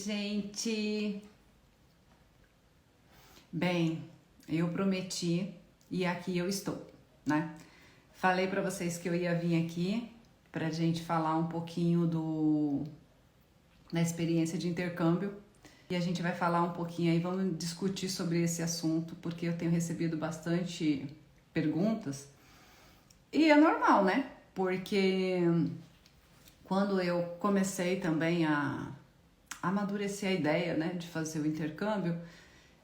gente! Bem, eu prometi e aqui eu estou, né? Falei para vocês que eu ia vir aqui pra gente falar um pouquinho da experiência de intercâmbio e a gente vai falar um pouquinho aí, vamos discutir sobre esse assunto, porque eu tenho recebido bastante perguntas e é normal, né? Porque quando eu comecei também a amadurecer a ideia, né, de fazer o intercâmbio,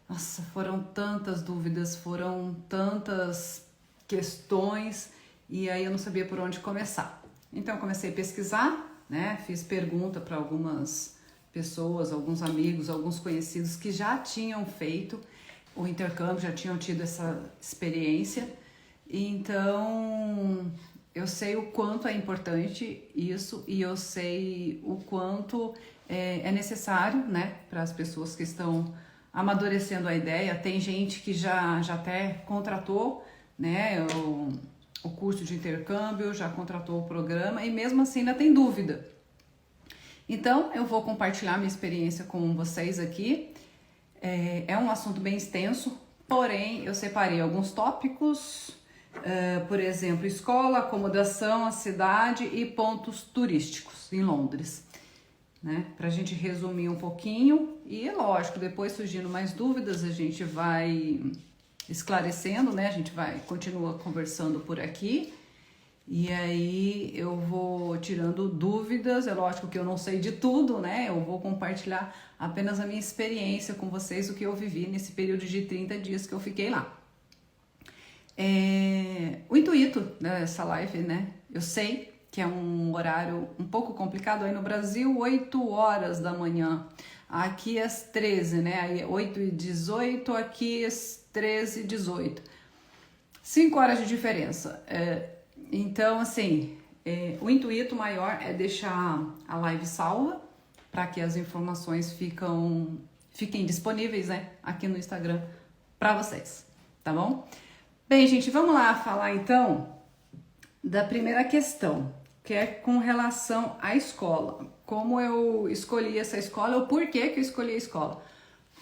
nossa, foram tantas dúvidas, foram tantas questões e aí eu não sabia por onde começar. Então eu comecei a pesquisar, né, fiz pergunta para algumas pessoas, alguns amigos, alguns conhecidos que já tinham feito o intercâmbio, já tinham tido essa experiência. Então eu sei o quanto é importante isso e eu sei o quanto é necessário, né, para as pessoas que estão amadurecendo a ideia. Tem gente que já até contratou, né, o curso de intercâmbio, já contratou o programa e mesmo assim ainda tem dúvida. Então eu vou compartilhar minha experiência com vocês aqui. É um assunto bem extenso, porém eu separei alguns tópicos, por exemplo, escola, acomodação, a cidade e pontos turísticos em Londres, né? Pra gente resumir um pouquinho e, lógico, depois surgindo mais dúvidas, a gente vai esclarecendo, né? A gente continua conversando por aqui e aí eu vou tirando dúvidas. É lógico que eu não sei de tudo, né? Eu vou compartilhar apenas a minha experiência com vocês, o que eu vivi nesse período de 30 dias que eu fiquei lá. O intuito dessa live, né? Eu sei que é um horário um pouco complicado aí no Brasil, 8 horas da manhã, aqui às 13, né? Aí 8h18, aqui às 13h18. 5 horas de diferença. Então, assim, o intuito maior é deixar a live salva para que as informações fiquem disponíveis, né, aqui no Instagram para vocês, tá bom? Bem, gente, vamos lá falar então da primeira questão, que é com relação à escola. Como eu escolhi essa escola, ou por que que eu escolhi a escola?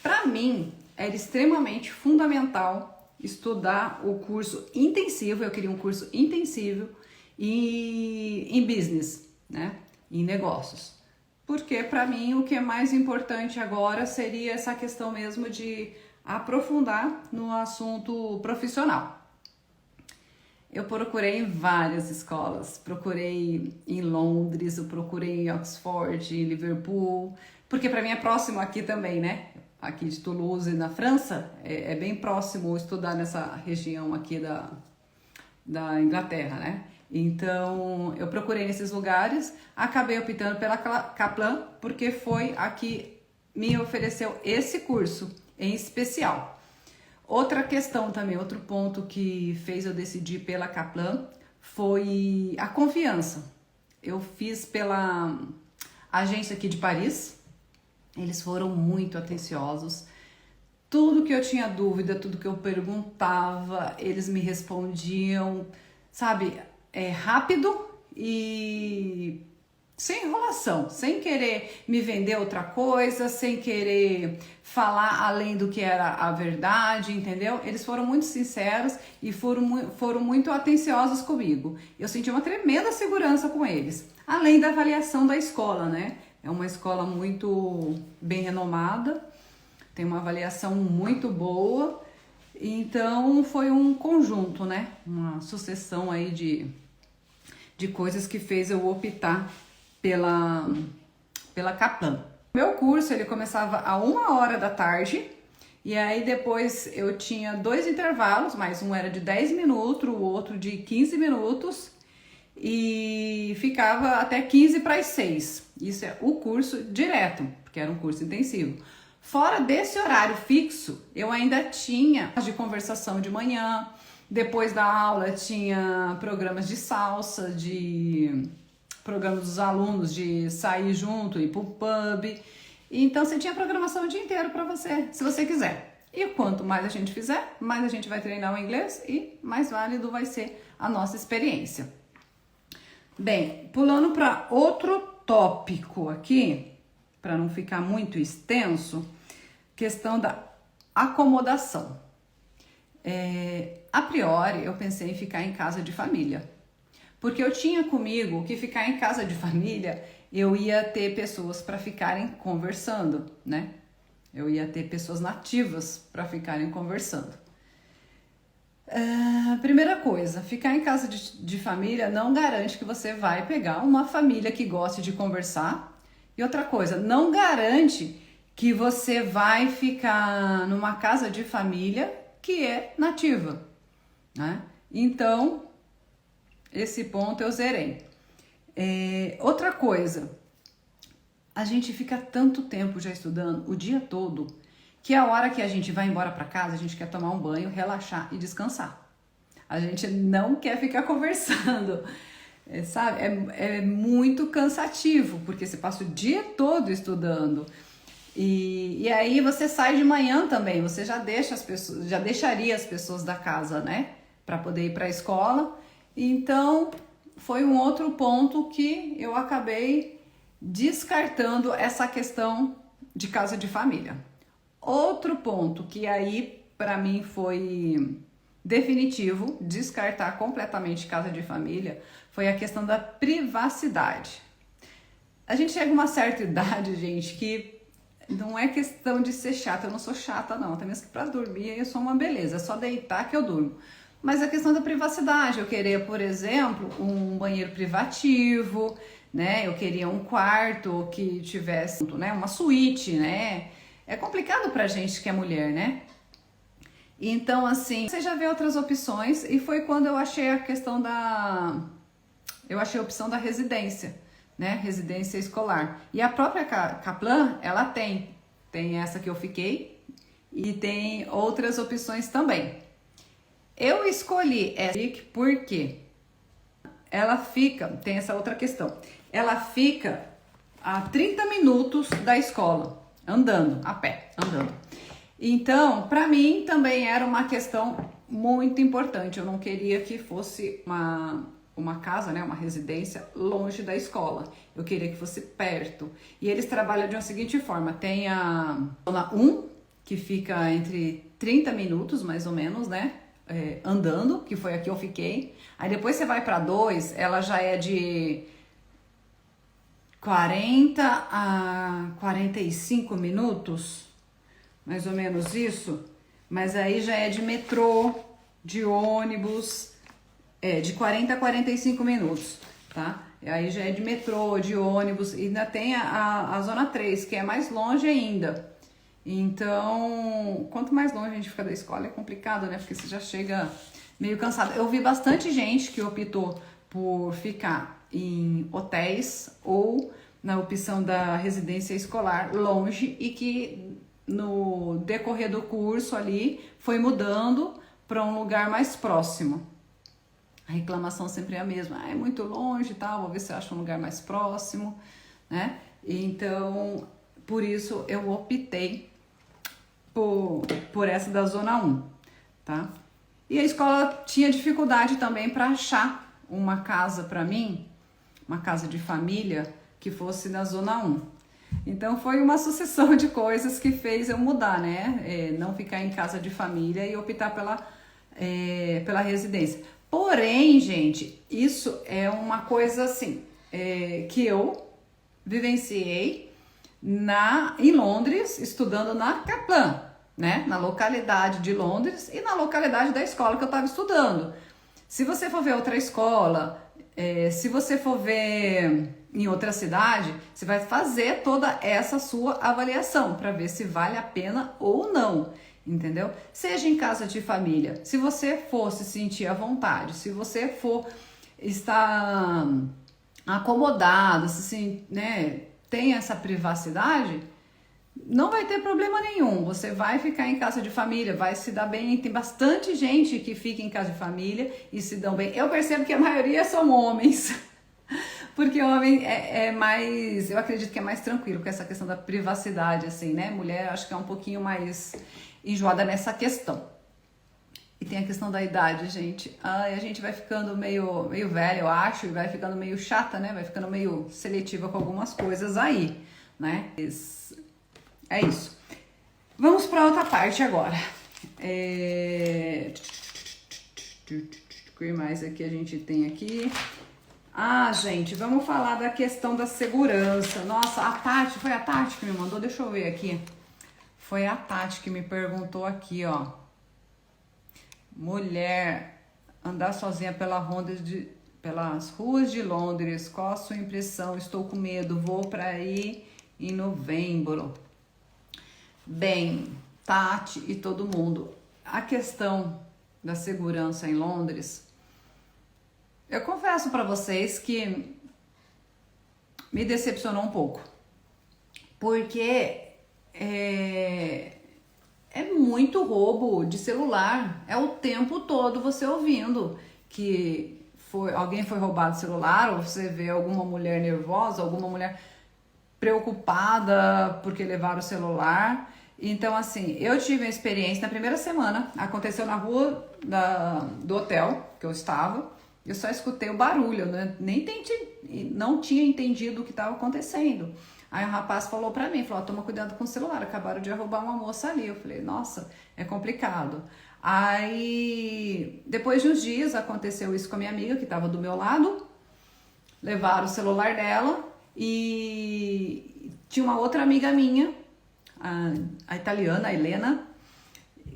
Para mim, era extremamente fundamental estudar o curso intensivo. Eu queria um curso intensivo em business, né? Em negócios. Porque para mim o que é mais importante agora seria essa questão mesmo de aprofundar no assunto profissional. Eu procurei em várias escolas, procurei em Londres, eu procurei em Oxford, em Liverpool, porque para mim é próximo aqui também, né? Aqui de Toulouse, na França, é bem próximo estudar nessa região aqui da Inglaterra, né? Então, eu procurei nesses lugares, acabei optando pela Kaplan, porque foi a que me ofereceu esse curso em especial. Outra questão também, outro ponto que fez eu decidir pela Kaplan foi a confiança. Eu fiz pela agência aqui de Paris, eles foram muito atenciosos. Tudo que eu tinha dúvida, tudo que eu perguntava, eles me respondiam, sabe, rápido e sem enrolação, sem querer me vender outra coisa, sem querer falar além do que era a verdade, entendeu? Eles foram muito sinceros e foram muito atenciosos comigo. Eu senti uma tremenda segurança com eles, além da avaliação da escola, né? É uma escola muito bem renomada, tem uma avaliação muito boa, então foi um conjunto, né? Uma sucessão aí de coisas que fez eu optar pela Kaplan. Meu curso ele começava a 1h da tarde e aí depois eu tinha 2 intervalos, mas um era de 10 minutos, o outro de 15 minutos e ficava até 15 para as 6. Isso é o curso direto, porque era um curso intensivo. Fora desse horário fixo, eu ainda tinha de conversação de manhã, depois da aula tinha programas de salsa, de programas dos alunos de sair junto, ir pro pub. Então você tinha programação o dia inteiro para você, se você quiser. E quanto mais a gente fizer, mais a gente vai treinar o inglês e mais válido vai ser a nossa experiência. Bem, pulando para outro tópico aqui, para não ficar muito extenso, questão da acomodação. A priori, eu pensei em ficar em casa de família, porque eu tinha comigo que ficar em casa de família, eu ia ter pessoas para ficarem conversando, né? Eu ia ter pessoas nativas para ficarem conversando. Primeira coisa, ficar em casa de família não garante que você vai pegar uma família que goste de conversar. E outra coisa, não garante que você vai ficar numa casa de família que é nativa, né? Então, esse ponto eu zerei. Outra coisa, a gente fica tanto tempo já estudando, o dia todo, que a hora que a gente vai embora para casa, a gente quer tomar um banho, relaxar e descansar. A gente não quer ficar conversando, sabe? É muito cansativo, porque você passa o dia todo estudando. E aí você sai de manhã também, você já deixaria as pessoas da casa, né? Para poder ir para a escola. Então, foi um outro ponto que eu acabei descartando essa questão de casa de família. Outro ponto que aí para mim foi definitivo descartar completamente casa de família foi a questão da privacidade. A gente chega a uma certa idade, gente, que não é questão de ser chata, eu não sou chata não, até mesmo que para dormir eu sou uma beleza, é só deitar que eu durmo. Mas a questão da privacidade, eu queria, por exemplo, um banheiro privativo, né? Eu queria um quarto que tivesse, né, uma suíte, né? É complicado pra gente que é mulher, né? Então, assim, você já vê outras opções e foi quando eu achei a questão eu achei a opção da residência, né? Residência escolar. E a própria Kaplan, ela tem essa que eu fiquei e tem outras opções também. Eu escolhi essa porque ela fica, tem essa outra questão, ela fica a 30 minutos da escola, andando, a pé, andando. Então, para mim também era uma questão muito importante, eu não queria que fosse uma casa, né, uma residência longe da escola, eu queria que fosse perto. E eles trabalham de uma seguinte forma, tem a zona 1, que fica entre 30 minutos mais ou menos, né? Andando, que foi a que eu fiquei. Aí depois você vai para 2, ela já é de 40 a 45 minutos, mais ou menos isso. Mas aí já é de metrô, de ônibus, de 40 a 45 minutos, tá? Aí já é de metrô, de ônibus, e ainda tem a zona 3, que é mais longe ainda. Então, quanto mais longe a gente fica da escola é complicado, né? Porque você já chega meio cansado. Eu vi bastante gente que optou por ficar em hotéis ou na opção da residência escolar longe e que no decorrer do curso ali foi mudando para um lugar mais próximo. A reclamação sempre é a mesma. É muito longe e tal, vou ver se eu acho um lugar mais próximo, né? Então, por isso eu optei por essa da zona 1, tá? E a escola tinha dificuldade também para achar uma casa para mim, uma casa de família que fosse na zona 1. Então foi uma sucessão de coisas que fez eu mudar, né? Não ficar em casa de família e optar pela residência. Porém, gente, isso é uma coisa assim, que eu vivenciei em Londres, estudando na Kaplan, né? Na localidade de Londres e na localidade da escola que eu estava estudando. Se você for ver outra escola, se você for ver em outra cidade, você vai fazer toda essa sua avaliação para ver se vale a pena ou não, entendeu? Seja em casa de família, se você for se sentir à vontade, se você for estar acomodado, né, tem essa privacidade, não vai ter problema nenhum. Você vai ficar em casa de família, vai se dar bem. Tem bastante gente que fica em casa de família e se dão bem. Eu percebo que a maioria são homens, porque homem é mais, eu acredito que é mais tranquilo com essa questão da privacidade, assim, né? Mulher acho que é um pouquinho mais enjoada nessa questão. E tem a questão da idade, gente. A gente vai ficando meio velha, eu acho, e vai ficando meio chata, né? Vai ficando meio seletiva com algumas coisas aí. né? É isso. Vamos para outra parte agora. O que mais aqui a gente tem aqui? Ah, gente, vamos falar da questão da segurança. Nossa, a Tati, foi a Tati que me mandou? Deixa eu ver aqui. Foi a Tati que me perguntou aqui, ó. Mulher, andar sozinha pelas ruas de Londres, qual a sua impressão? Estou com medo, vou para aí em novembro. Bem, Tati e todo mundo, a questão da segurança em Londres, eu confesso para vocês que me decepcionou um pouco, porque é muito roubo de celular, é o tempo todo você ouvindo que alguém foi roubado o celular, ou você vê alguma mulher nervosa, alguma mulher preocupada porque levaram o celular. Então, assim, eu tive a experiência na primeira semana, aconteceu na rua do hotel que eu estava, eu só escutei o barulho, né? Não tinha entendido o que estava acontecendo. Aí o rapaz falou pra mim, falou, toma cuidado com o celular, acabaram de roubar uma moça ali. Eu falei, nossa, é complicado. Aí, depois de uns dias, aconteceu isso com a minha amiga, que estava do meu lado, levaram o celular dela e tinha uma outra amiga minha, a italiana, a Helena,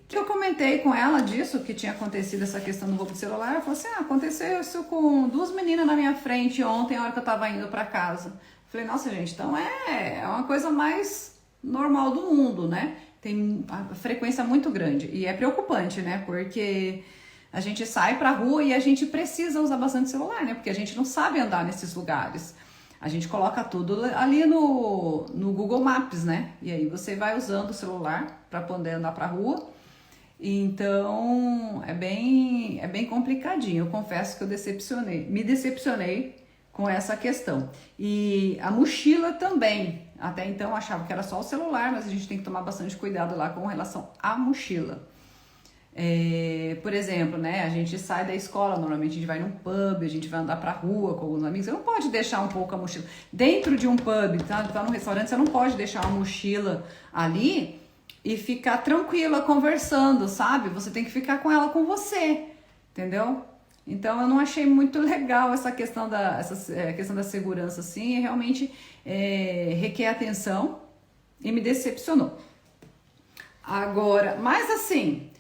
que eu comentei com ela disso, que tinha acontecido essa questão do roubo de celular. Ela falou assim, aconteceu isso com duas meninas na minha frente ontem, a hora que eu tava indo pra casa. Falei, nossa, gente, então é uma coisa mais normal do mundo, né? Tem a frequência muito grande e é preocupante, né? Porque a gente sai pra rua e a gente precisa usar bastante celular, né? Porque a gente não sabe andar nesses lugares. A gente coloca tudo ali no Google Maps, né? E aí você vai usando o celular para poder andar pra rua. Então é bem complicadinho. Eu confesso que me decepcionei com essa questão. E a mochila também. Até então eu achava que era só o celular, mas a gente tem que tomar bastante cuidado lá com relação à mochila. Por exemplo, né, a gente sai da escola, normalmente a gente vai num pub, a gente vai andar pra rua com alguns amigos, você não pode deixar um pouco a mochila dentro de um pub, tá num restaurante, você não pode deixar uma mochila ali e ficar tranquila conversando, sabe? Você tem que ficar com ela com você, entendeu? Então eu não achei muito legal essa questão da segurança, assim, realmente requer atenção e me decepcionou. Agora, mas assim,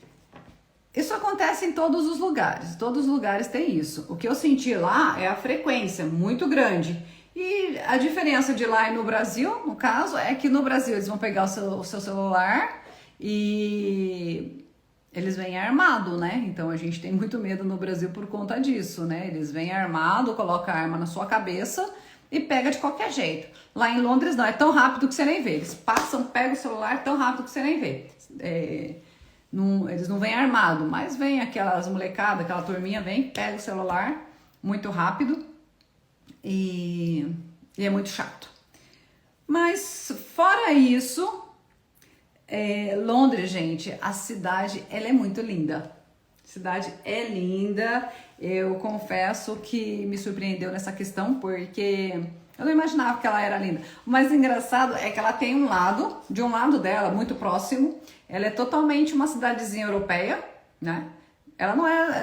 isso acontece em todos os lugares tem isso. O que eu senti lá é a frequência muito grande. E a diferença de lá e no Brasil, no caso, é que no Brasil eles vão pegar o seu celular e eles vêm armado, né? Então a gente tem muito medo no Brasil por conta disso, né? Eles vêm armado, colocam a arma na sua cabeça e pega de qualquer jeito. Lá em Londres não, é tão rápido que você nem vê. Eles passam, pegam o celular tão rápido que você nem vê. Eles não vêm armado, mas vem aquelas molecadas, aquela turminha vem, pega o celular muito rápido e é muito chato. Mas fora isso, Londres, gente, a cidade, ela é muito linda. A cidade é linda, eu confesso que me surpreendeu nessa questão, porque eu não imaginava que ela era linda. O mais engraçado é que ela tem de um lado dela, muito próximo, ela é totalmente uma cidadezinha europeia, né? Ela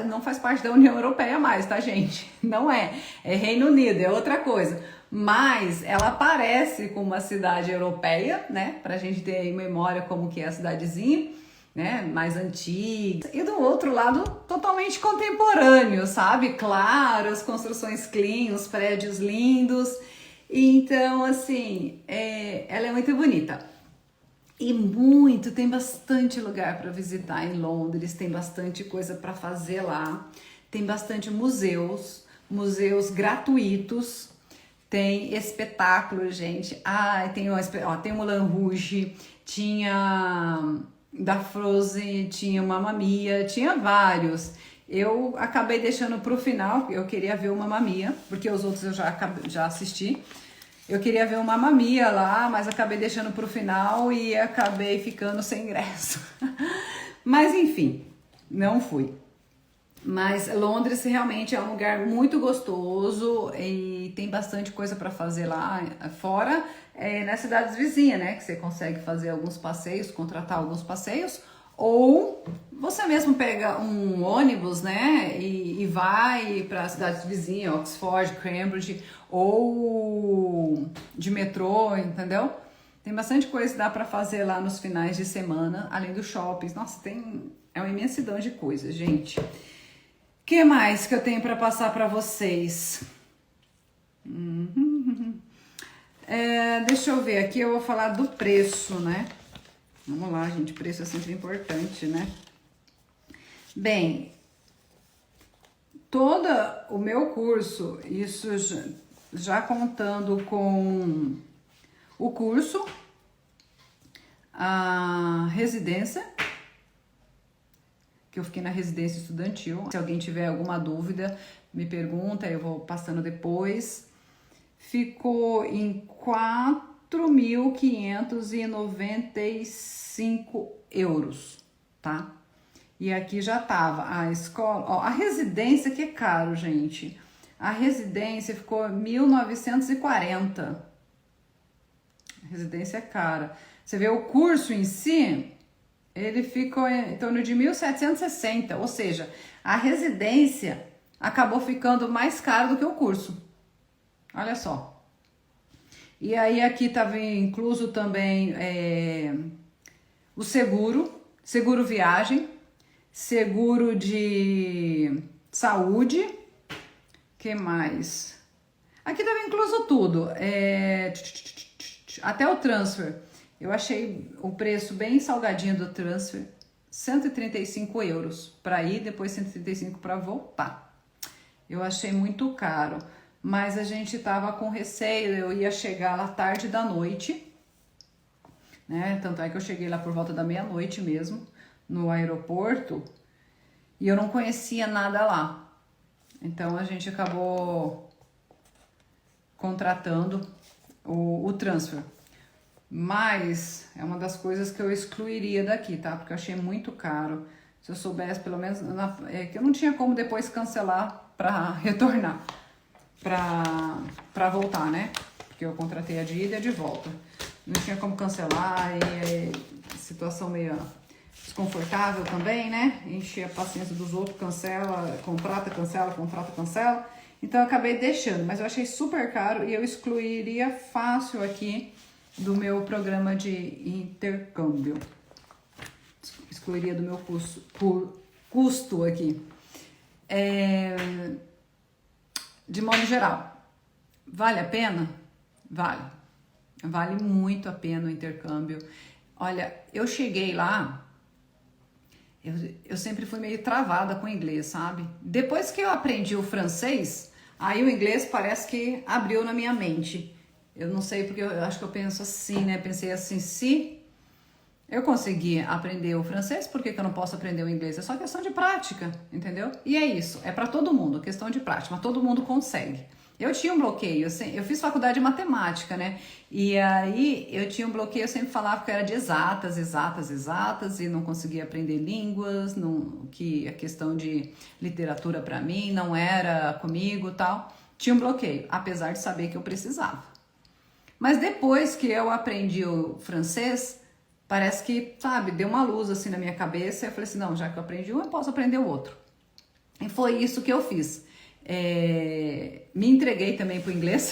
não faz parte da União Europeia mais, tá, gente? Não é. É Reino Unido, é outra coisa. Mas ela parece com uma cidade europeia, né? Pra gente ter em memória como que é a cidadezinha, né? Mais antiga. E do outro lado, totalmente contemporâneo, sabe? Claro, as construções clean, os prédios lindos. Então, assim, ela é muito bonita. E tem bastante lugar para visitar em Londres, tem bastante coisa para fazer lá, tem bastante museus gratuitos, tem espetáculos, gente. Tem o Moulin Rouge, tinha da Frozen, tinha o Mamma Mia, tinha vários. Eu acabei deixando pro final, eu queria ver o Mamma Mia, porque os outros eu já assisti. Eu queria ver o Mamma Mia lá, mas acabei deixando pro final e acabei ficando sem ingresso. Mas enfim, não fui. Mas Londres realmente é um lugar muito gostoso e tem bastante coisa para fazer lá fora, nas cidades vizinhas, né? Que você consegue fazer alguns passeios, contratar alguns passeios, ou você mesmo pega um ônibus, né? E vai para as cidades vizinhas, Oxford, Cambridge, ou de metrô, entendeu? Tem bastante coisa que dá para fazer lá nos finais de semana, além dos shoppings. Nossa, é uma imensidão de coisas, gente. O que mais que eu tenho para passar para vocês? Deixa eu ver, aqui eu vou falar do preço, né? Vamos lá, gente, preço é sempre importante, né? Bem, todo o meu curso, isso já contando com o curso, a residência, que eu fiquei na residência estudantil. Se alguém tiver alguma dúvida, me pergunta, eu vou passando depois. Ficou em 4.595 euros, tá? E aqui já tava a escola, ó, a residência que é caro, gente. A residência ficou 1.940. A residência é cara. Você vê o curso em si, ele ficou em torno de 1.760, ou seja, a residência acabou ficando mais caro do que o curso. Olha só. E aí aqui estava incluso também o seguro viagem, seguro de saúde, que mais? Aqui estava incluso tudo, até o transfer. Eu achei o preço bem salgadinho do transfer, 135 euros para ir, depois 135 para voltar. Eu achei muito caro, mas a gente tava com receio, eu ia chegar lá tarde da noite, né? Tanto é que eu cheguei lá por volta da meia-noite mesmo, no aeroporto, e eu não conhecia nada lá. Então a gente acabou contratando o transfer. Mas é uma das coisas que eu excluiria daqui, tá? Porque eu achei muito caro. Se eu soubesse, pelo menos, que eu não tinha como depois cancelar para retornar, para voltar, né? Porque eu contratei a de ida e a de volta. Não tinha como cancelar e situação meio desconfortável também, né? Encher a paciência dos outros, cancela, contrata, cancela, contrata, cancela. Então eu acabei deixando, mas eu achei super caro e eu excluiria fácil aqui do meu programa de intercâmbio. Excluiria do meu custo aqui. De modo geral, vale a pena? Vale. Vale muito a pena o intercâmbio. Olha, eu cheguei lá, eu sempre fui meio travada com o inglês, sabe? Depois que eu aprendi o francês, aí o inglês parece que abriu na minha mente. Eu não sei porque eu acho que eu penso assim, né? Pensei assim, se eu conseguir aprender o francês, por que eu não posso aprender o inglês? É só questão de prática, entendeu? E é isso, é para todo mundo, questão de prática, mas todo mundo consegue. Eu tinha um bloqueio, eu fiz faculdade de matemática, né? E aí eu tinha um bloqueio, eu sempre falava que eu era de exatas, e não conseguia aprender línguas, que a questão de literatura para mim não era comigo e tal. Tinha um bloqueio, apesar de saber que eu precisava. Mas depois que eu aprendi o francês, parece que, sabe, deu uma luz assim na minha cabeça. Eu falei assim, não, já que eu aprendi um, eu posso aprender o outro. E foi isso que eu fiz. Me entreguei também pro inglês,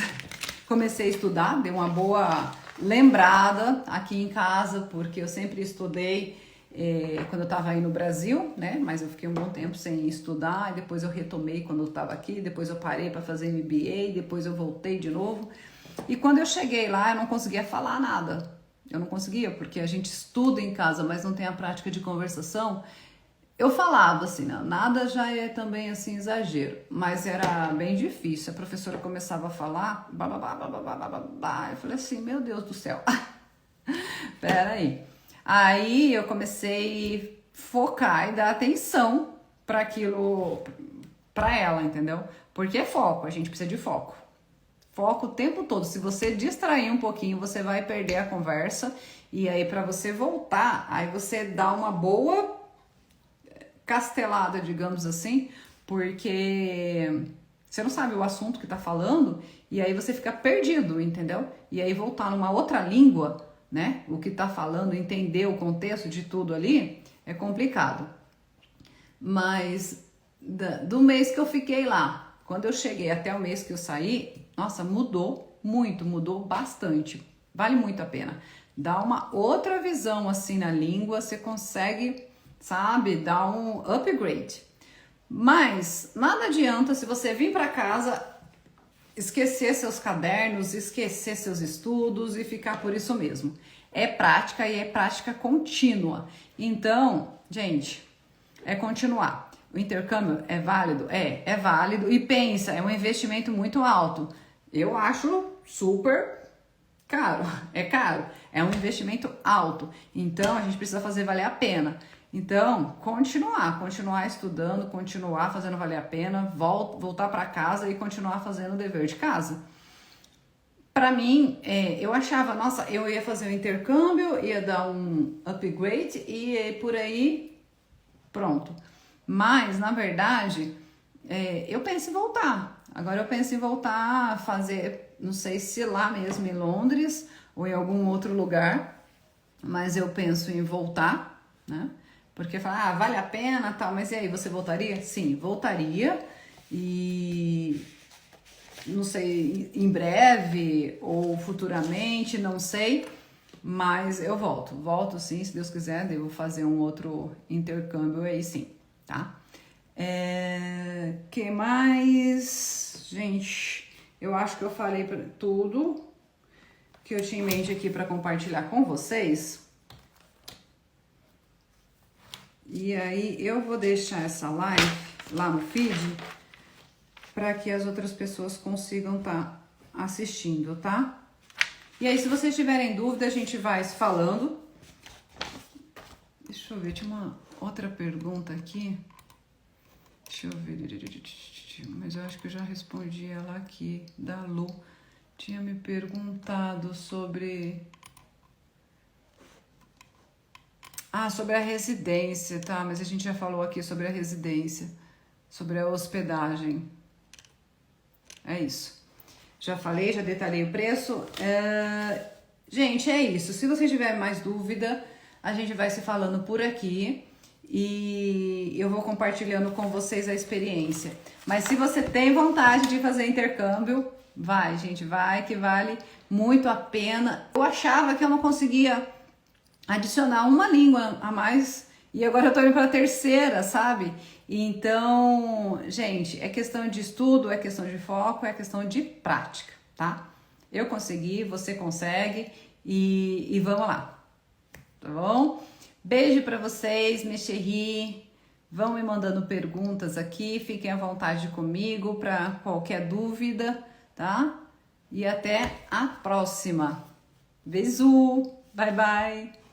comecei a estudar, dei uma boa lembrada aqui em casa, porque eu sempre estudei quando eu estava aí no Brasil, né? Mas eu fiquei um bom tempo sem estudar, e depois eu retomei quando eu estava aqui, depois eu parei para fazer MBA, depois eu voltei de novo. E quando eu cheguei lá, eu não conseguia falar nada. Eu não conseguia, porque a gente estuda em casa, mas não tem a prática de conversação. Eu falava assim, não, nada já é também assim exagero, mas era bem difícil. A professora começava a falar, eu falei assim, meu Deus do céu, peraí. Aí eu comecei a focar e dar atenção para aquilo, para ela, entendeu? Porque é foco, a gente precisa de foco. Foco o tempo todo. Se você distrair um pouquinho, você vai perder a conversa. E aí, para você voltar, aí você dá uma boa castelada, digamos assim, porque você não sabe o assunto que tá falando e aí você fica perdido, entendeu? E aí voltar numa outra língua, né? O que tá falando, entender o contexto de tudo ali é complicado. Mas do mês que eu fiquei lá, quando eu cheguei até o mês que eu saí, nossa, mudou muito, mudou bastante. Vale muito a pena. Dá uma outra visão assim na língua, você consegue, sabe, dar um upgrade. Mas nada adianta se você vir para casa, esquecer seus cadernos, esquecer seus estudos e ficar por isso mesmo. É prática e é prática contínua. Então, gente, é continuar. O intercâmbio é válido? É válido. E pensa, é um investimento muito alto. Eu acho super caro. É caro. É um investimento alto. Então, a gente precisa fazer valer a pena. Então, continuar estudando, continuar fazendo valer a pena, voltar para casa e continuar fazendo o dever de casa. Para mim, eu achava, nossa, eu ia fazer um intercâmbio, ia dar um upgrade e por aí, pronto. Mas, na verdade, eu penso em voltar. Agora eu penso em voltar a fazer, não sei se lá mesmo em Londres ou em algum outro lugar, mas eu penso em voltar, né? Porque fala, vale a pena, tal, mas e aí, você voltaria? Sim, voltaria e não sei, em breve ou futuramente, não sei, mas eu volto sim, se Deus quiser, devo fazer um outro intercâmbio aí sim, tá? Que mais? Gente, eu acho que eu falei tudo que eu tinha em mente aqui para compartilhar com vocês. E aí eu vou deixar essa live lá no feed para que as outras pessoas consigam estar assistindo, tá? E aí, se vocês tiverem dúvida, a gente vai se falando. Deixa eu ver, tinha uma outra pergunta aqui. Deixa eu ver. Mas eu acho que eu já respondi ela aqui, da Lu. Tinha me perguntado sobre... sobre a residência, tá? Mas a gente já falou aqui sobre a residência, sobre a hospedagem. É isso. Já falei, já detalhei o preço. Gente, é isso. Se você tiver mais dúvida, a gente vai se falando por aqui e eu vou compartilhando com vocês a experiência. Mas se você tem vontade de fazer intercâmbio, vai, gente, vai, que vale muito a pena. Eu achava que eu não conseguia adicionar uma língua a mais e agora eu tô indo para a terceira, sabe? Então, gente, é questão de estudo, é questão de foco, é questão de prática, tá? Eu consegui, você consegue e vamos lá, tá bom? Beijo para vocês, me chéri. Vão me mandando perguntas aqui, fiquem à vontade comigo para qualquer dúvida, tá? E até a próxima. Beijo, bye bye.